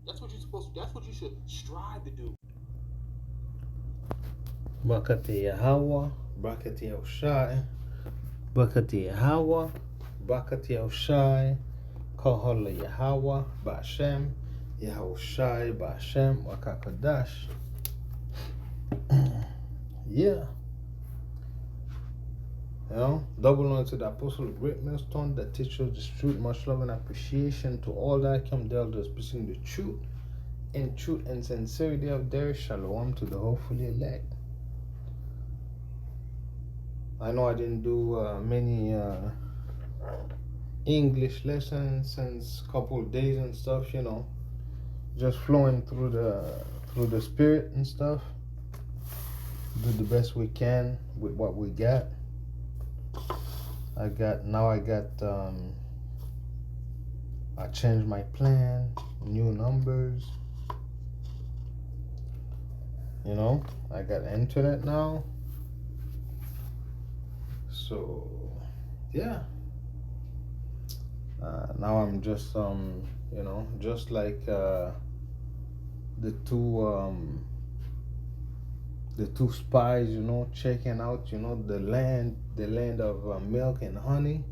That's what you're supposed to. That's what you should strive to do. Barakati Yahweh, Barakati Yahushai, Barakati Yahweh, Barakati Yahushai, Kahala Yahweh, Ba'ashem, Yahushai, Ba'ashem, Wakakadash. Yeah. You know, double honor to the apostle of great millstone that teaches the truth, much love and appreciation to all that come there those preaching the truth in truth and sincerity of their shalom to the hopefully elect. I know I didn't do many English lessons since a couple of days and stuff, you know, just flowing through the spirit and stuff. Do the best we can with what we got. I changed my plan, new numbers. You know, I got internet now. So yeah. Now I'm just you know, just like the two spies, you know, checking out, you know, the land of milk and honey,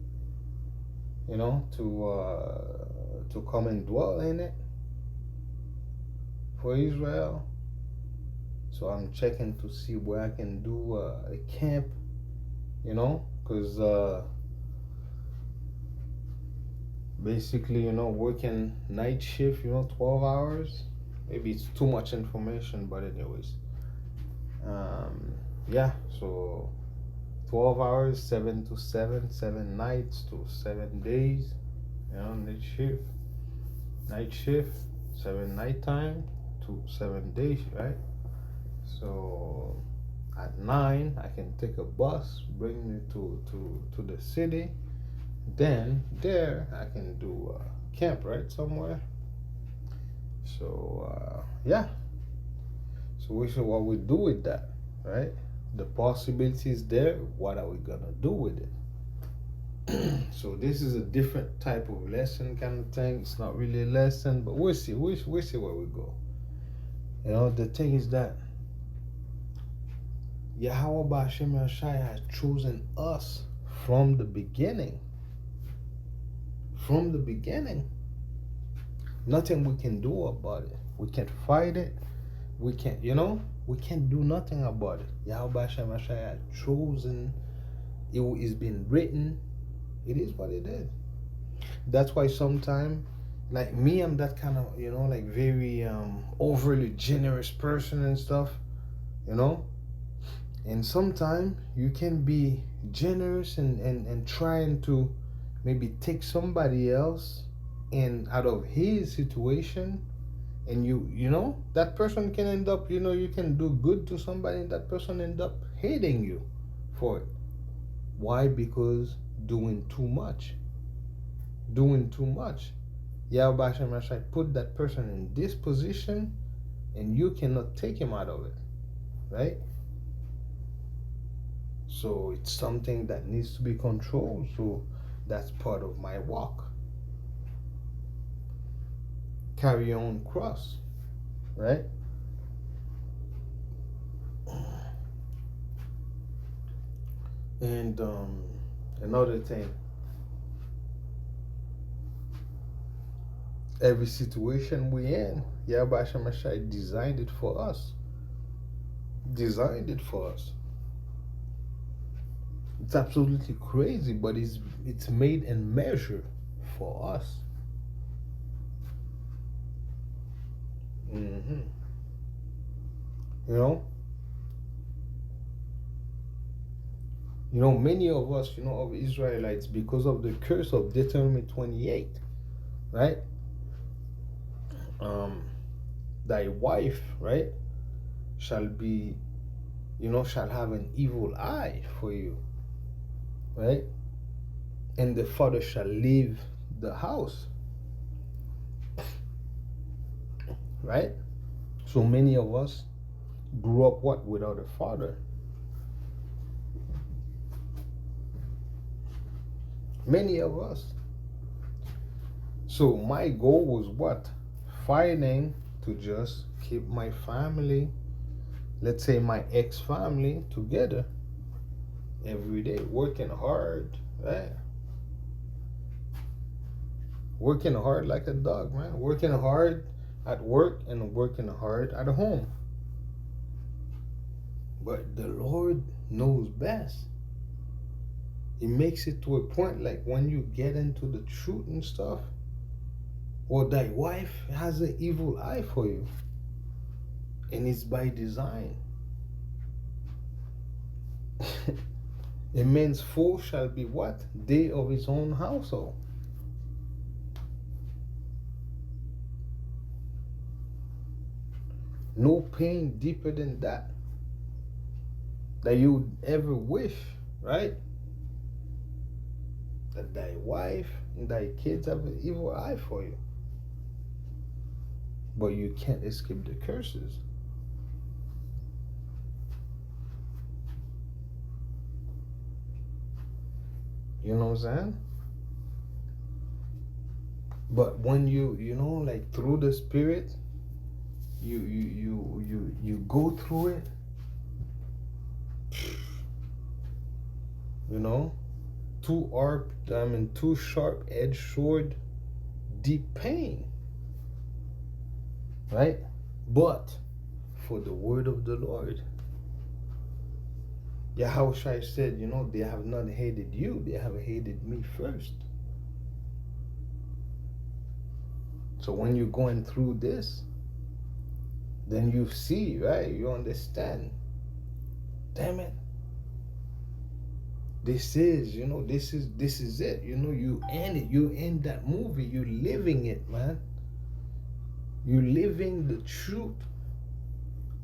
you know, to come and dwell in it for Israel. So I'm checking to see where I can do a camp, you know, because basically, you know, working night shift, you know, 12 hours. Maybe it's too much information, but anyways, yeah. So 12 hours, 7 to 7, 7 nights to 7 days, you know, night shift, 7 nighttime to 7 days, right? So at 9, I can take a bus, bring me to the city. Then there, I can do a camp, right, somewhere. So yeah. So we should what we do with that, right? The possibilities there. What are we gonna do with it? So this is a different type of lesson kind of thing. It's not really a lesson, but we'll see. We'll see where we go. You know, the thing is that Yahweh Ba'ashem Yashai has chosen us from the beginning. From the beginning. Nothing we can do about it. We can't fight it. We can't, you know, we can't do nothing about it. Yahweh Ba'ashem Yashai has chosen. It is been written. It is what it is. That's why sometimes, like me, I'm that kind of, you know, like very overly generous person and stuff, you know. And sometimes you can be generous and trying to maybe take somebody else and out of his situation, and you know that person can end up, you know, you can do good to somebody and that person end up hating you for it. Why? Because doing too much. Doing too much. Yahweh Shai put that person in this position and you cannot take him out of it. Right? So it's something that needs to be controlled. So that's part of my walk. Carry your own cross. Right? And another thing, every situation we in, Yahweh Shai designed it for us. Designed it for us. It's absolutely crazy, but it's made and measured for us. Mm-hmm. You know, many of us, you know, of Israelites, because of the curse of Deuteronomy 28, right? Thy wife, right, shall be, you know, shall have an evil eye for you, right? And the father shall leave the house, right? So many of us grew up what? Without a father. Many of us. So my goal was what? fighting to just keep my family, let's say my ex-family, together every day, working hard, right? Working hard like a dog, man. Working hard at work and working hard at home. But the Lord knows best. He makes it to a point like when you get into the truth and stuff, or thy wife has an evil eye for you. And it's by design. A man's foe shall be what? They of his own household. No pain deeper than that you would ever wish, right? That thy wife and thy kids have an evil eye for you. But you can't escape the curses. You know what I'm saying? But when you know, like through the spirit, you go through it, you know, two sharp-edged sword, deep pain, right? But for the word of the Lord, Yahushua said, you know, they have not hated you, they have hated me first. So when you're going through this, then you see, right? You understand. Damn it. This is, you know, this is it. You know, you end it. You end that movie. You living it, man. You living the truth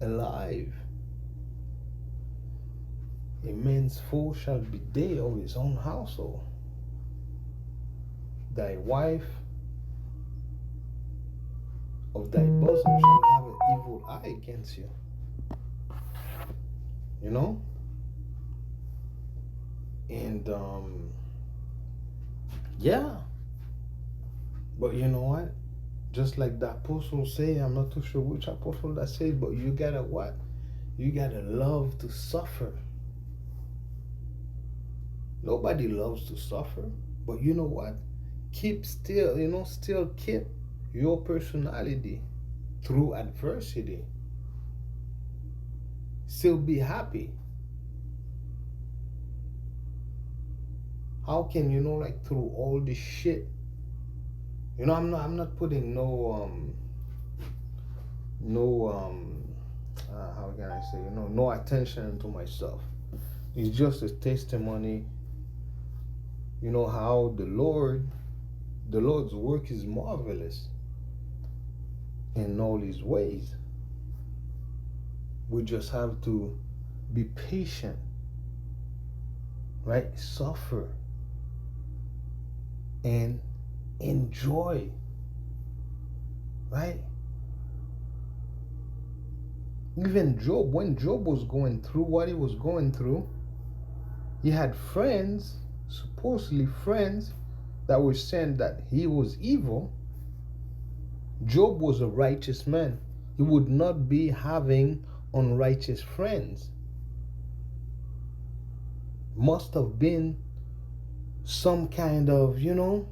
alive. A man's foe shall be they of his own household. Thy wife of thy bosom shall have an evil eye against you. You know? And yeah. But you know what? Just like the apostle say, I'm not too sure which apostle that says, but you gotta what? You gotta love to suffer. Nobody loves to suffer. But you know what? Keep still, you know, still keep your personality through adversity. Still be happy. How can, you know, like through all this shit, you know, I'm not putting how can I say, you know, no attention to myself. It's just a testimony, you know, how the Lord's work is marvelous in all his ways. We just have to be patient, right? Suffer and enjoy, right? Even Job, when Job was going through what he was going through, he had friends, supposedly friends, that were saying that he was evil. Job was a righteous man. He would not be having unrighteous friends. Must have been some kind of, you know,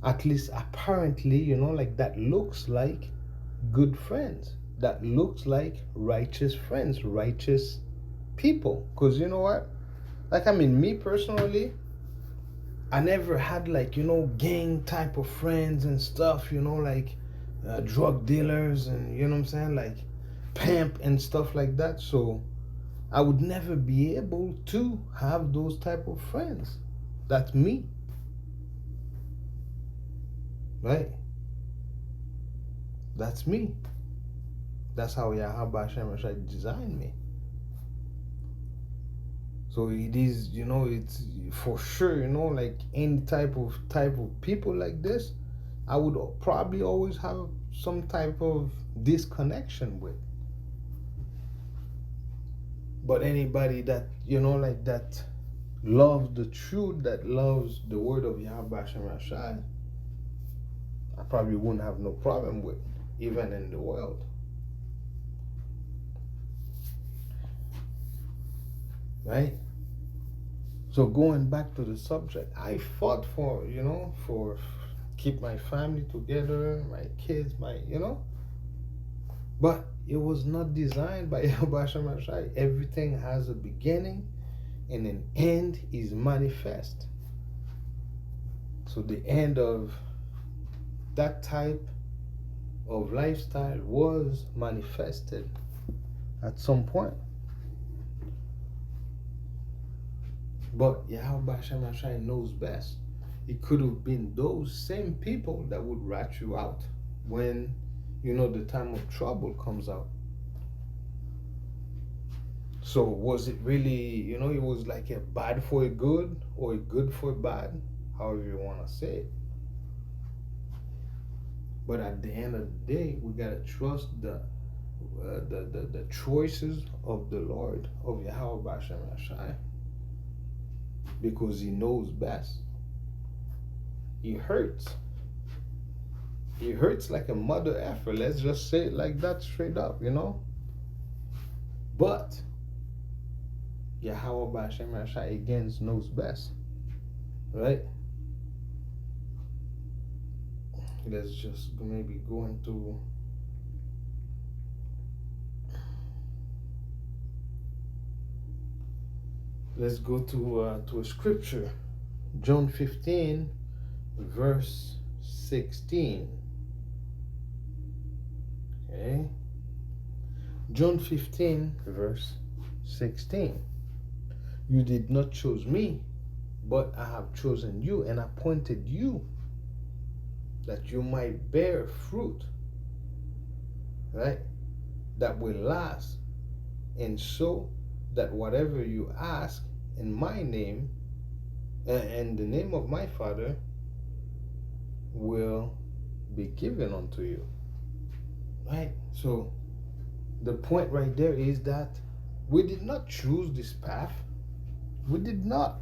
at least apparently, you know, like that looks like good friends. That looks like righteous friends, righteous people. Because you know what? Like, I mean, me personally, I never had like, you know, gang type of friends and stuff, you know, like drug dealers and, you know what I'm saying, like pimp and stuff like that. So I would never be able to have those type of friends. That's me. Right? That's me. That's how Yahweh Hashem designed me. So it is, you know, it's for sure, you know, like any type of people like this, I would probably always have some type of disconnection with. But anybody that, you know, like that loves the truth, that loves the word of Yahweh Hashem Rashai, I probably wouldn't have no problem with, even in the world. Right? So going back to the subject, I fought for, for keep my family together, my kids, but it was not designed by Yahweh Shai. Everything has a beginning and an end is manifest. So the end of that type of lifestyle was manifested at some point. But Yahweh Shai knows best. It could have been those same people that would rat you out when, the time of trouble comes out. So was it really, it was like a bad for a good or a good for a bad, however you want to say it. But at the end of the day, we gotta trust the choices of the Lord, of Yahweh Shai, because He knows best. He hurts. He hurts like a mother effer. Let's just say it like that, straight up, But Yahweh Shai again knows best, right? Let's just maybe go into let's go to a scripture, John 15, verse 16. Okay, John 15, verse 16. You did not choose me, but I have chosen you and appointed you that you might bear fruit, right? That will last, and so that whatever you ask in my name, and the name of my Father, will be given unto you, right? So the point right there is that we did not choose this path. We did not.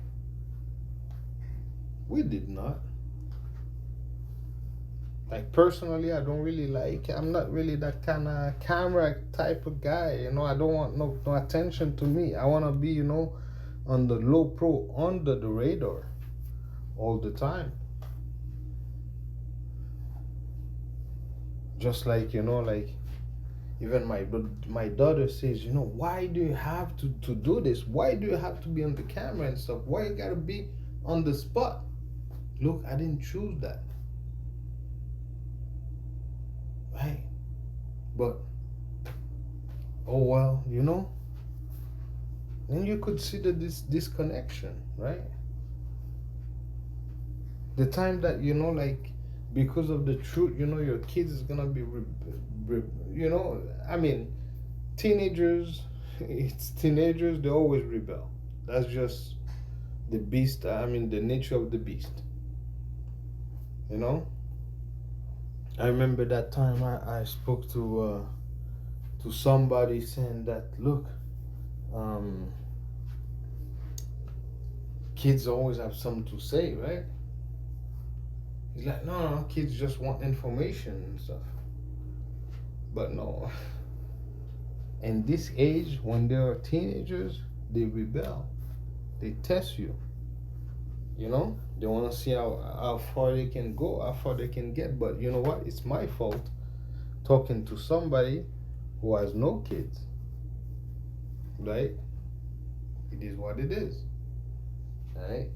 Like personally, I don't really I'm not really that kind of camera type of guy. I don't want no attention to me. I want to be, on the low pro, under the radar all the time. Just like, even my daughter says, why do you have to do this? Why do you have to be on the camera and stuff? Why you gotta be on the spot? Look, I didn't choose that. Right? But, oh well, then you could see this disconnection, right? The time that, because of the truth, your kids is gonna be, teenagers, they always rebel. That's just the beast, the nature of the beast. I remember that time I spoke to somebody saying that, look, kids always have something to say, right? He's like, no, kids just want information and stuff. But no. In this age, when they are teenagers, they rebel. They test you. They want to see how far they can go, how far they can get. But you know what? It's my fault talking to somebody who has no kids. Right? It is what it is. Right?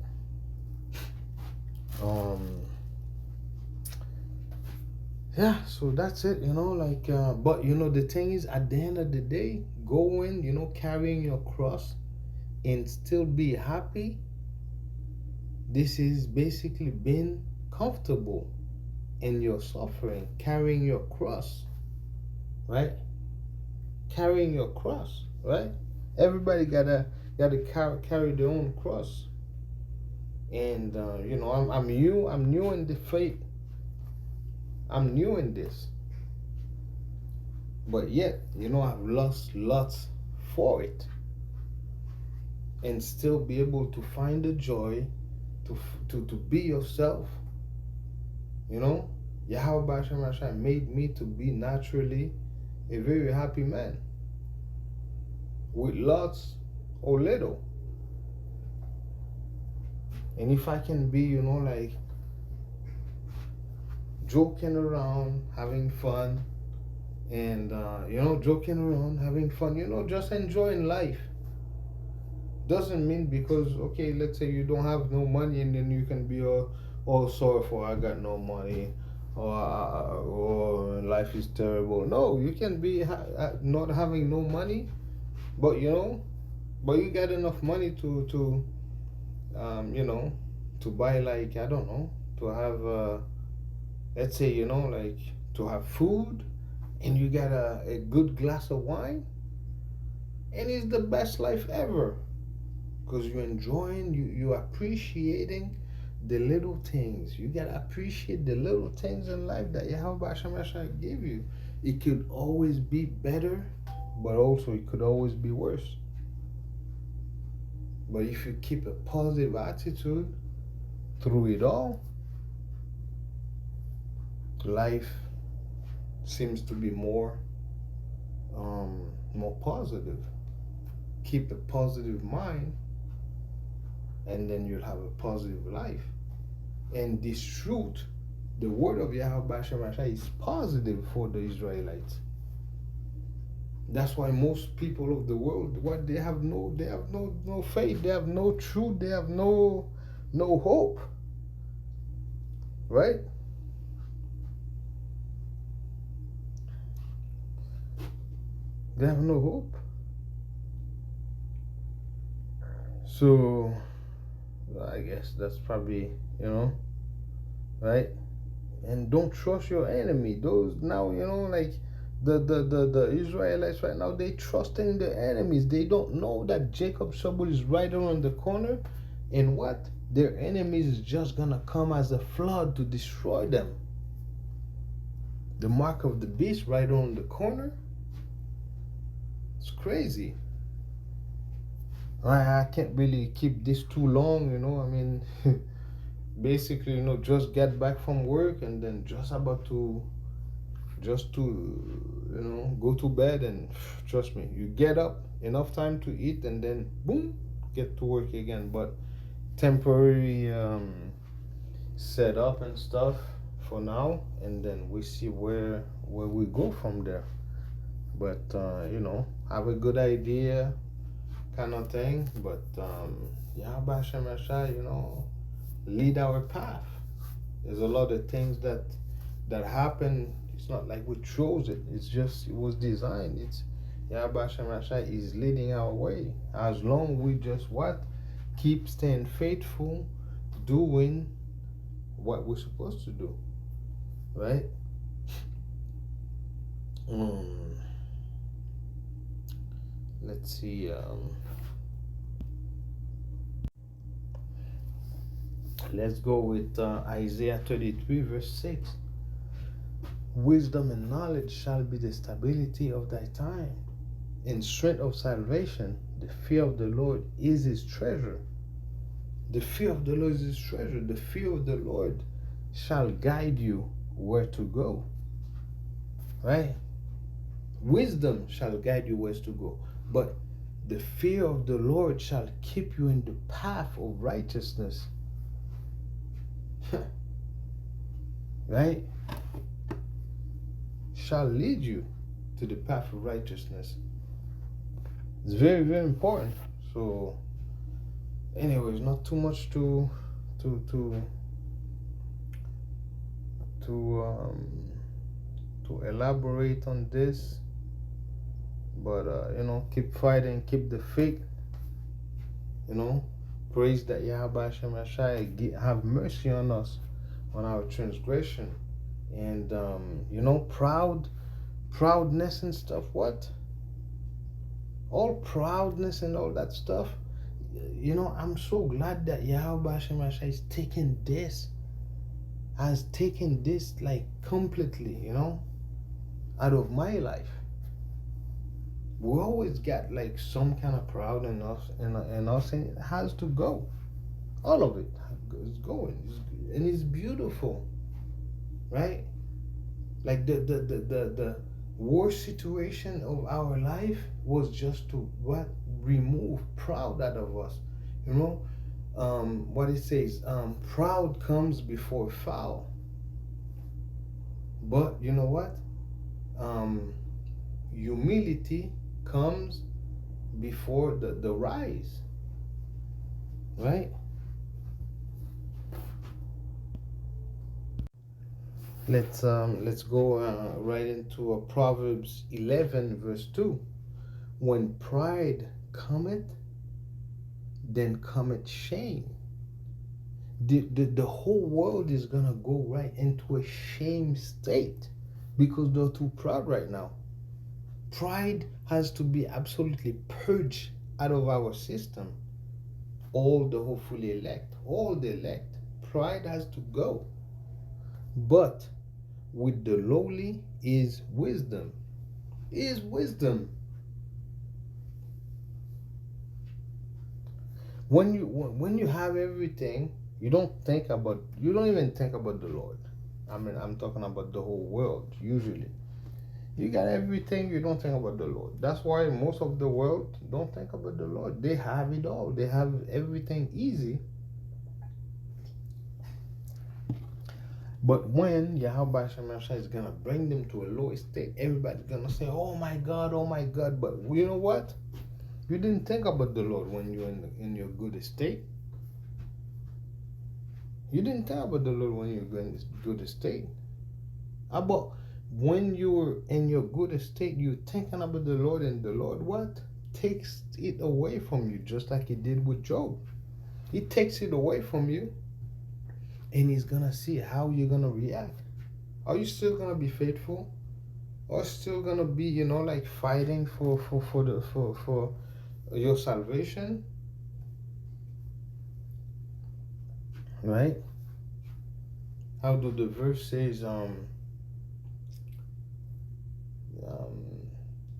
Yeah, so that's it, but the thing is, at the end of the day, going, carrying your cross and still be happy, this is basically being comfortable in your suffering, carrying your cross, right? Carrying your cross, right? Everybody gotta carry their own cross. And I'm new in the faith. I'm new in this. But yet, I've lost lots for it. And still be able to find the joy to be yourself. Yahweh Hashem Hashai made me to be naturally a very happy man with lots or little. And if I can be, like joking around, having fun, and joking around, having fun, just enjoying life. Doesn't mean because, okay, let's say you don't have no money and then you can be all sorrowful. I got no money, or life is terrible. No, you can be not having no money, but but you got enough money to to buy, like, I don't know, to have let's say, like, to have food, and you got a good glass of wine, and it's the best life ever because you're enjoying, you appreciating the little things. You gotta appreciate the little things in life that Yahweh Hashem Hashai gave you. It could always be better, but also it could always be worse. But if you keep a positive attitude through it all, life seems to be more positive. Keep a positive mind, and then you'll have a positive life. And this truth, the word of Yahweh Hashem Hashai, is positive for the Israelites. That's why most people of the world, what they have no faith, they have no truth, they have no hope. Right? They have no hope. So I guess that's probably, right? And don't trust your enemy. Those now, like the Israelites right now, they trusting their enemies. They don't know that Jacob's trouble is right around the corner, and what? Their enemies is just gonna come as a flood to destroy them. The mark of the beast right around the corner. It's crazy. I can't really keep this too long, I mean, basically, just get back from work and then just about to go to bed, and trust me, you get up enough time to eat and then boom, get to work again. But temporary setup and stuff for now, and then we see where we go from there. But have a good idea kind of thing. But Yahweh Hashem Hashai, lead our path. There's a lot of things that happen. It's not like we chose it. It's just, it was designed. It's Yahweh Hashem Hashai is leading our way. As long we just keep staying faithful, doing what we're supposed to do, right? Let's see. Let's go with Isaiah 33 verse 6. Wisdom and knowledge shall be the stability of thy time, and strength of salvation. The fear of the Lord is his treasure. The fear of the Lord is his treasure. The fear of the Lord shall guide you where to go. Right? Wisdom shall guide you where to go. But the fear of the Lord shall keep you in the path of righteousness. Right? Shall lead you to the path of righteousness. It's very, very important. So anyways, not too much to elaborate on this, but keep fighting, keep the faith. Praise that Yahweh Hashem Hashai have mercy on us, on our transgression, and proudness and stuff. What? All proudness and all that stuff. I'm so glad that Yahweh Hashem Hashai is has taken this like completely, out of my life. We always got like some kind of pride in us, and it has to go. All of it is going, and it's beautiful, right? Like the worst situation of our life was just to what remove proud out of us. You know, what it says, proud comes before foul. But you know what? Um, humility comes before the rise, right? Let's go right into Proverbs 11 verse 2. When pride cometh, then cometh shame. The whole world is gonna go right into a shame state because they're too proud right now. Pride has to be absolutely purged out of our system. All the hopefully elect, all the elect, pride has to go. But with the lowly is wisdom. Is wisdom. When you have everything, you don't even think about the Lord. I mean, I'm talking about the whole world. Usually, you got everything, you don't think about the Lord. That's why most of the world don't think about the Lord. They have it all. They have everything easy. But when Yahweh Shemashah is gonna bring them to a low state, everybody's gonna say, "Oh my God, oh my God!" But you know what? You didn't think about the Lord when you're in your good state. You didn't think about the Lord when you're in good state. About when you're in your good state, you're thinking about the Lord, and the Lord what? Takes it away from you, just like He did with Job. He takes it away from you, and He's gonna see how you're gonna react. Are you still gonna be faithful? Or still gonna be, like fighting for your salvation? Right? How do the verse says, um,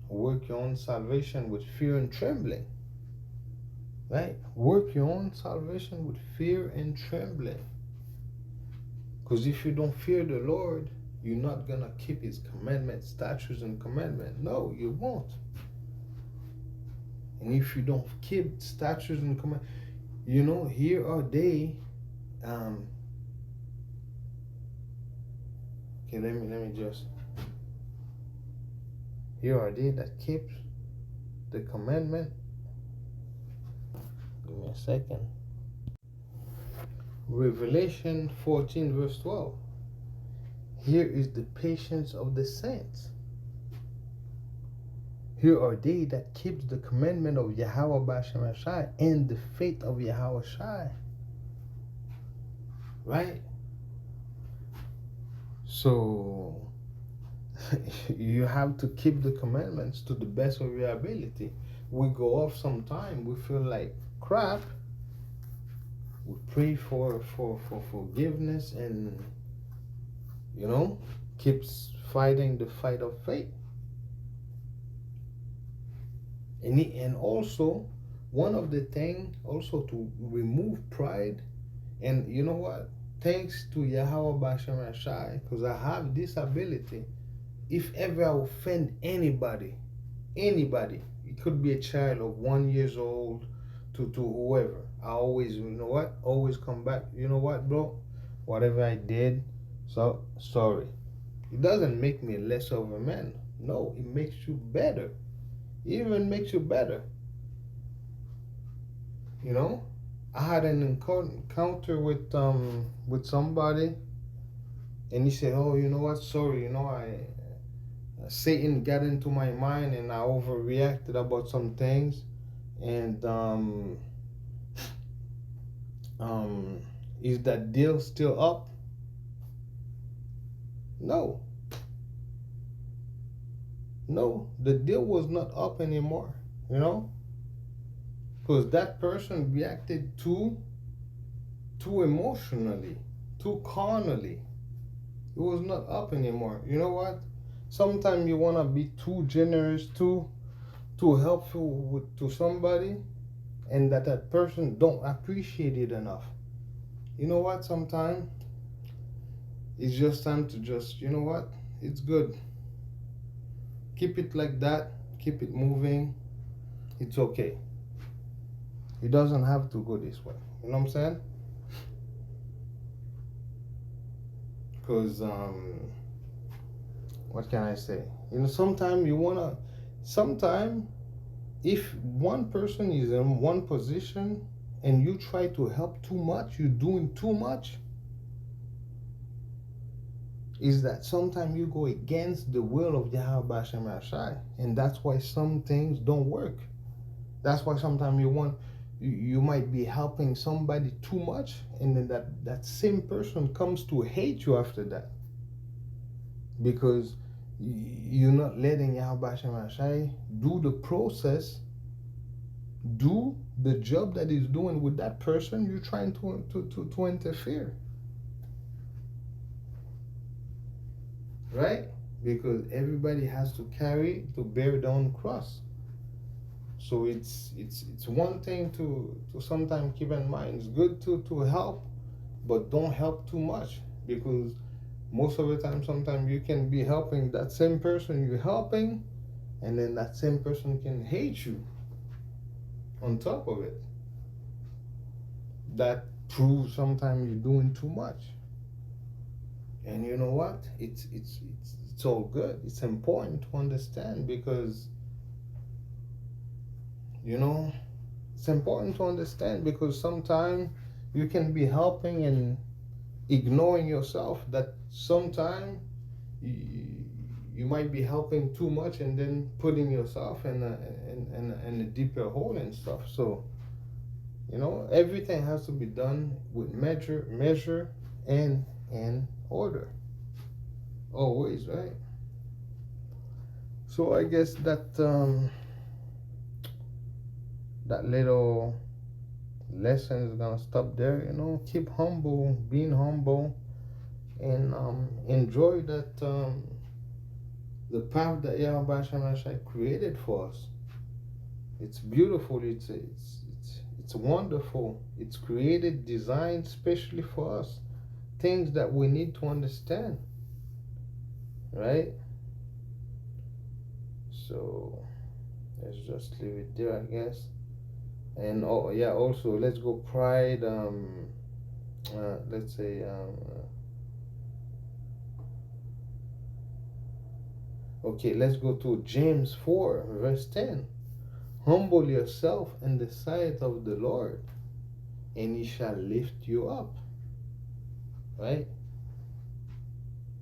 work your own salvation with fear and trembling. Right? Work your own salvation with fear and trembling. Because if you don't fear the Lord, you're not gonna keep His commandments, statutes, and commandments. No, you won't. And if you don't keep statutes and commandments, here are they. Okay, let me just. Here are they that keep the commandment. Give me a second. Revelation 14 verse 12. Here is the patience of the saints. Here are they that keep the commandment of Yahweh Bashem Shai and the faith of Yahweh Shai. Right? So you have to keep the commandments to the best of your ability. We go off sometime, we feel like crap. We pray for forgiveness and keeps fighting the fight of faith. And also one of the things also to remove pride, and you know what? Thanks to Yahweh Bashem Shai, because I have this ability. If ever I offend anybody, it could be a child of 1 year old to whoever, I always, always come back. You know what, bro? Whatever I did, so sorry. It doesn't make me less of a man. No, it makes you better. It even makes you better. I had an encounter with somebody, and he said, "Oh, you know what? Sorry, Satan got into my mind, and I overreacted about some things, and is that deal still up?" No, the deal was not up anymore. Because that person reacted too emotionally, too carnally. It was not up anymore. You know what? Sometimes you want to be too generous, too helpful to somebody, and that person don't appreciate it enough. You know what? Sometimes it's just time to just, it's good. Keep it like that. Keep it moving. It's okay. It doesn't have to go this way. You know what I'm saying? Because what can I say? Sometimes you wanna. Sometimes if one person is in one position and you try to help too much, you're doing too much. Is that sometimes you go against the will of Yahweh Bashem Ashai, and that's why some things don't work. That's why sometimes you might be helping somebody too much, and then that same person comes to hate you after that, because you're not letting Yahweh Bashem Ashai do the process, do the job that he's doing with that person. You're trying to interfere. Right? Because everybody has to bear their own cross. So it's one thing to sometimes keep in mind. It's good to help, but don't help too much, because most of the time, sometimes you can be helping that same person you're helping, and then that same person can hate you on top of it. That proves sometimes you're doing too much. And you know what? It's all good. It's important to understand, because it's important to understand, because sometimes you can be helping and ignoring yourself. That sometimes you might be helping too much and then putting yourself in a deeper hole and stuff. So everything has to be done with measure and order, always, right? So I guess that that little lesson is gonna stop there. Keep humble, being humble, and enjoy that the path that Yahweh Hashem created for us. It's beautiful. It's wonderful. It's created, designed specially for us. Things that we need to understand, right? So let's just leave it there, I guess. And also let's go pride. Let's say okay, let's go to James 4 verse 10. Humble yourself in the sight of the Lord, and he shall lift you up. Right?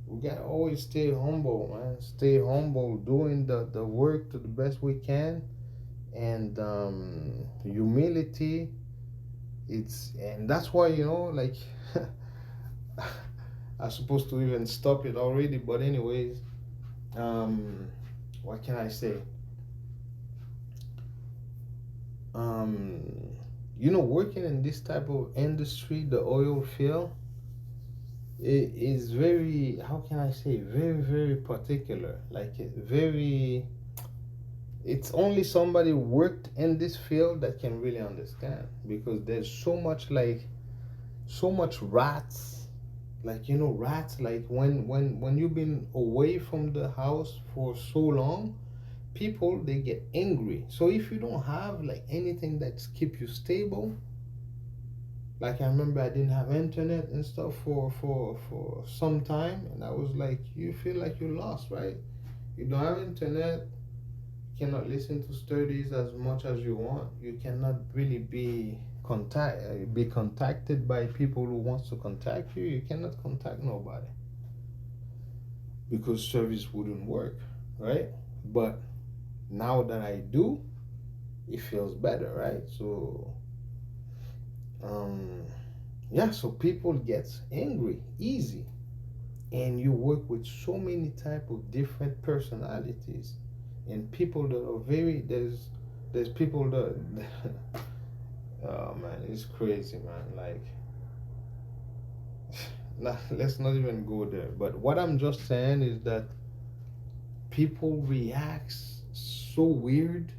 We gotta always stay humble, man. Stay humble, doing the work to the best we can, and humility. And that's why like I'm supposed to even stop it already, but anyways, what can I say? Working in this type of industry, the oil field, it is very, how can I say, very, very particular. Like it's only somebody worked in this field that can really understand, because there's so much rats, rats, like when you've been away from the house for so long, people, they get angry. So if you don't have like anything that's keep you stable, like I remember I didn't have internet and stuff for some time, and I was like, you feel like you're lost, right? You don't have internet, you cannot listen to studies as much as you want, you cannot really be contacted by people who wants to contact you. You cannot contact nobody, because service wouldn't work, right? But now that I do, it feels better, right? So so people get angry easy, and you work with so many type of different personalities, and people that are there's people that oh man, it's crazy, man. Like let's not even go there. But what I'm just saying is that people react so weird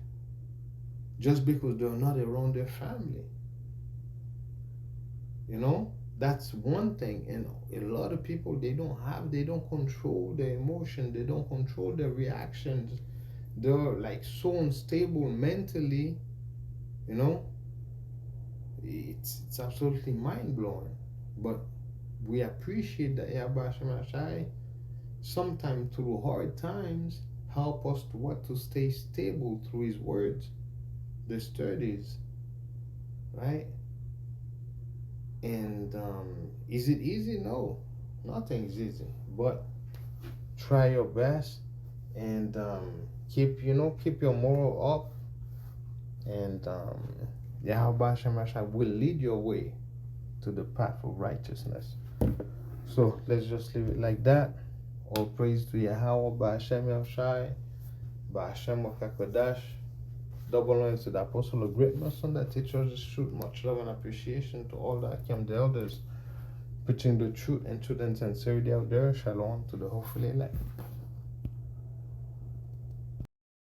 just because they're not around their family. That's one thing. And a lot of people, they don't control their emotion, they don't control their reactions. They're like so unstable mentally, you know. It's absolutely mind blowing. But we appreciate that Yahweh Hashem Ashai sometimes through hard times help us to what, to stay stable through his words, the studies, right? And is it easy? No, nothing's easy. But try your best and keep your moral up, and Yahweh Hashem Ashai will lead your way to the path of righteousness. So let's just leave it like that. All praise to Yahweh Ba'Hashem Yahushai, Ba'Hashem Wakakadash. Double honors to the Apostle of Greatness on that teachers the truth. Much love and appreciation to all the Akim, the elders, preaching the truth and sincerity out there. Shalom to the hopefully elect.